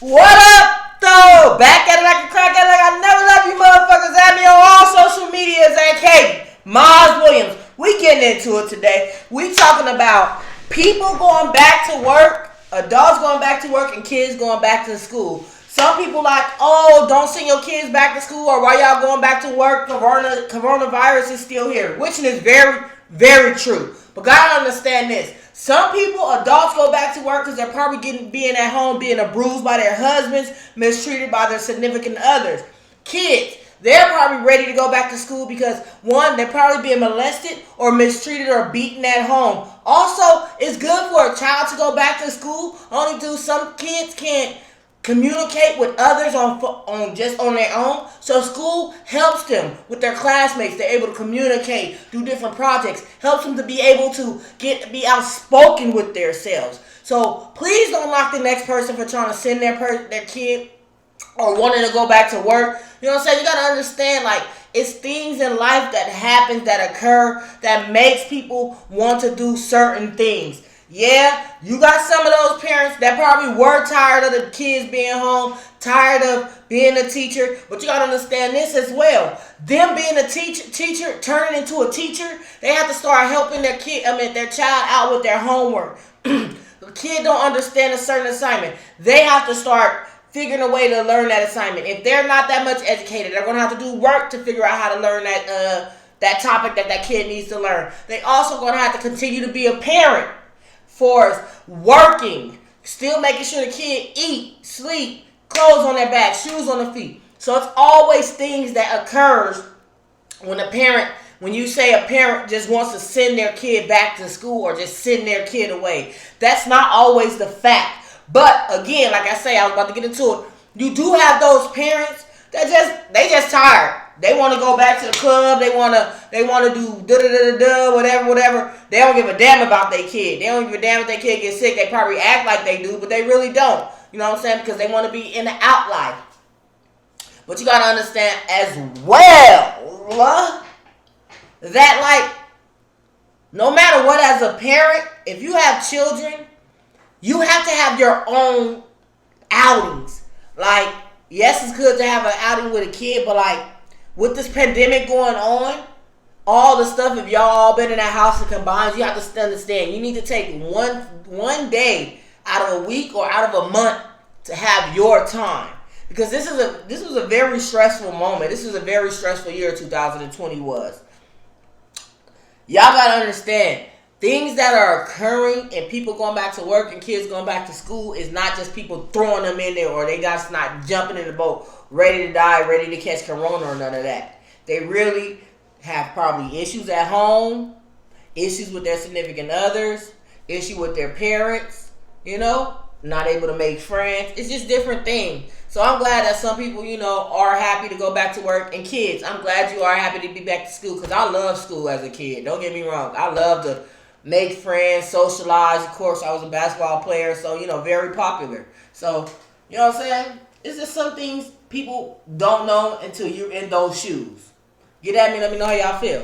What up, though? Back at it like a crack at it like I never left you motherfuckers. At me on all social medias, aka M.O.Z. Williams. We getting into it today. We talking about people going back to work, adults going back to work, and kids going back to school. Some people like, oh, don't send your kids back to school, or why y'all going back to work? Coronavirus is still here, which is very, very true. But gotta understand this. Some people, adults, go back to work because they're probably being at home, being abused by their husbands, mistreated by their significant others. Kids, they're probably ready to go back to school because, one, they're probably being molested or mistreated or beaten at home. Also, it's good for a child to go back to school. Only do some kids can't communicate with others on their own. So school helps them with their classmates. They're able to communicate, do different projects, helps them to be able to be outspoken with themselves. So please don't knock the next person for trying to send their kid or wanting to go back to work. You know what I'm saying? You gotta understand, like, it's things in life that happens, that occur, that makes people want to do certain things. Yeah, you got some of those parents that probably were tired of the kids being home, tired of being a teacher, but you got to understand this as well. Them being a teacher, turning into a teacher, they have to start helping their child out with their homework. The kid don't understand a certain assignment. They have to start figuring a way to learn that assignment. If they're not that much educated, they're going to have to do work to figure out how to learn that topic that kid needs to learn. They also going to have to continue to be a parent for working, still making sure the kid eat, sleep, clothes on their back, shoes on their feet. So it's always things that occurs when you say a parent just wants to send their kid back to school or just send their kid away. That's not always the fact. But again, like I say, I was about to get into it. You do have those parents that they just tired. They want to go back to the club. They want to do whatever. They don't give a damn about their kid. They don't give a damn if their kid gets sick. They probably act like they do, but they really don't. You know what I'm saying? Because they want to be in the out life. But you got to understand as well that, like, no matter what, as a parent, if you have children, you have to have your own outings. Like, yes, it's good to have an outing with a kid, but, like, with this pandemic going on, all the stuff, if y'all all been in that house and combined, you have to understand, you need to take one day out of a week or out of a month to have your time. Because this was a very stressful moment. This was a very stressful year 2020 was. Y'all gotta understand, things that are occurring and people going back to work and kids going back to school is not just people throwing them in there or they got not jumping in the boat ready to die, ready to catch corona or none of that. They really have probably issues at home, issues with their significant others, issue with their parents, not able to make friends. It's just different things. So I'm glad that some people, are happy to go back to work. And kids, I'm glad you are happy to be back to school because I love school as a kid. Don't get me wrong. I love to make friends, socialize. Of course, I was a basketball player, so, very popular. So, you know what I'm saying? It's just some things people don't know until you're in those shoes. Get at me, let me know how y'all feel.